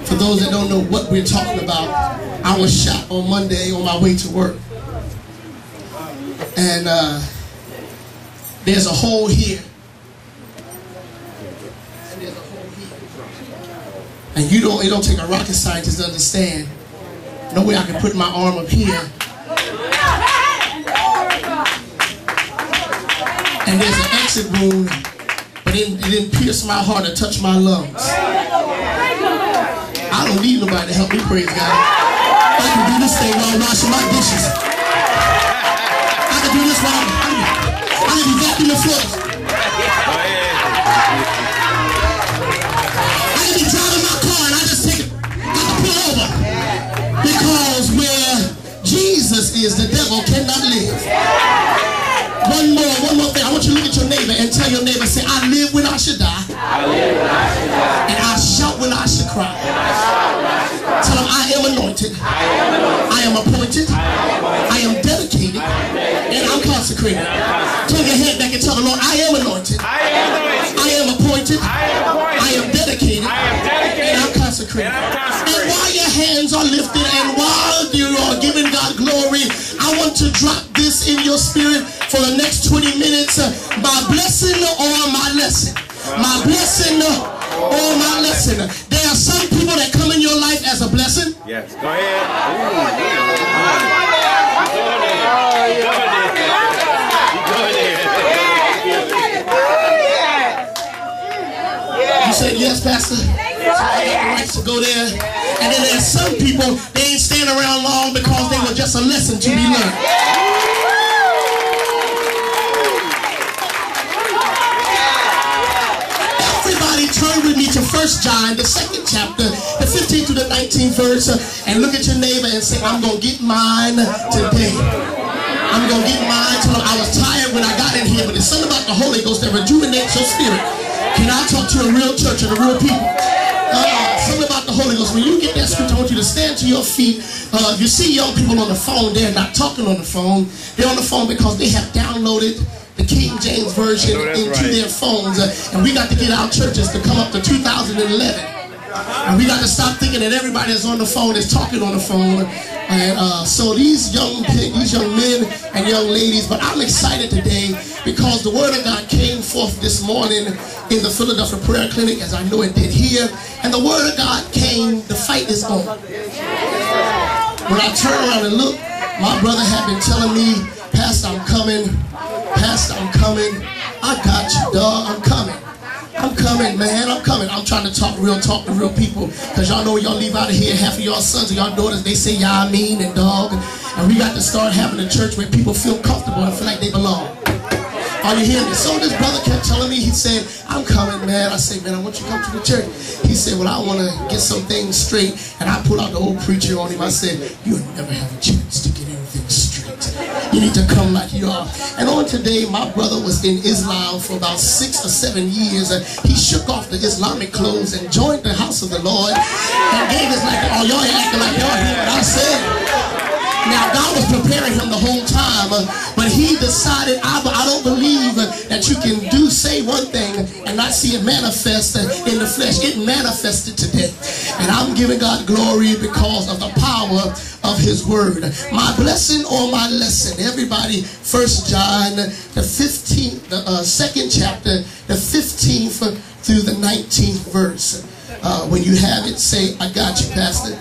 For those that don't know what we're talking about, I was shot on Monday on my way to work. And there's a hole here. And there's a hole here. And it don't take a rocket scientist to understand. No way I can put my arm up here. And there's an exit wound, but it didn't pierce my heart or touch my lungs. I don't need nobody to help me, praise God. I can do this thing while I'm washing my dishes. I can do this while I can be vacuuming the floors. I can be driving my car and I just take it, I can pull over. Because where Jesus is, the devil cannot live. One more thing. I want you to look at your neighbor and tell your neighbor, say, I live when I should die. And I shout when I should cry. Tell them I am anointed. I am appointed. I am dedicated. And I'm consecrated. Turn your head back and tell the Lord, I am anointed. I am appointed. I am dedicated. And I'm consecrated. And while your hands are lifted and while you are giving God glory, I want to drop this in your spirit for the next 20 minutes. My blessing or my lesson. My blessing or my lesson. There are some people that come in your life as a blessing. Yes, go ahead. You said yes, Pastor? So I got the right to go there. And then there's some people, they ain't staying around long because they were just a lesson to be learned. Turn with me to 1 John, the 2nd chapter, the 15th to the 19th verse, and look at your neighbor and say, I'm going to get mine today. I'm going to get mine. Tell them I was tired when I got in here, but there's something about the Holy Ghost that rejuvenates your spirit. Can I talk to a real church and a real people? Something about the Holy Ghost. When you get that scripture, I want you to stand to your feet. You see young people on the phone, they're not talking on the phone. They're on the phone because they have downloaded the King James Version into their phones. And we got to get our churches to come up to 2011. And we got to stop thinking that everybody that's on the phone is talking on the phone. And so these young men and young ladies, but I'm excited today because the Word of God came forth this morning in the Philadelphia Prayer Clinic, as I know it did here. And the Word of God came, the fight is on. When I turn around and look, my brother had been telling me, Pastor, I'm coming. Pastor, I'm coming. I got you, dog. I'm coming. I'm coming, man. I'm coming. I'm trying to talk to real people. Because y'all know y'all leave out of here, half of y'all sons and y'all daughters, they say y'all mean and dog. And we got to start having a church where people feel comfortable and feel like they belong. Are you hearing me? So this brother kept telling me, he said, I'm coming, man. I said, man, I want you to come to the church. He said, well, I want to get some things straight. And I pulled out the old preacher on him. I said, you'll never have a chance to get anything straight. You need to come like you are. And on today, my brother was in Islam for about 6 or 7 years. He shook off the Islamic clothes and joined the house of the Lord and gave his life. Oh, y'all ain't acting like y'all hear what I said. Now, God was preparing him the whole time, but he decided, I don't believe that you can say one thing and not see it manifest in the flesh. It manifested today. And I'm giving God glory because of the power of his word. My blessing or my lesson. Everybody, 1 John, the 15th, the 2nd chapter, the 15th through the 19th verse. When you have it, say, I got you, Pastor.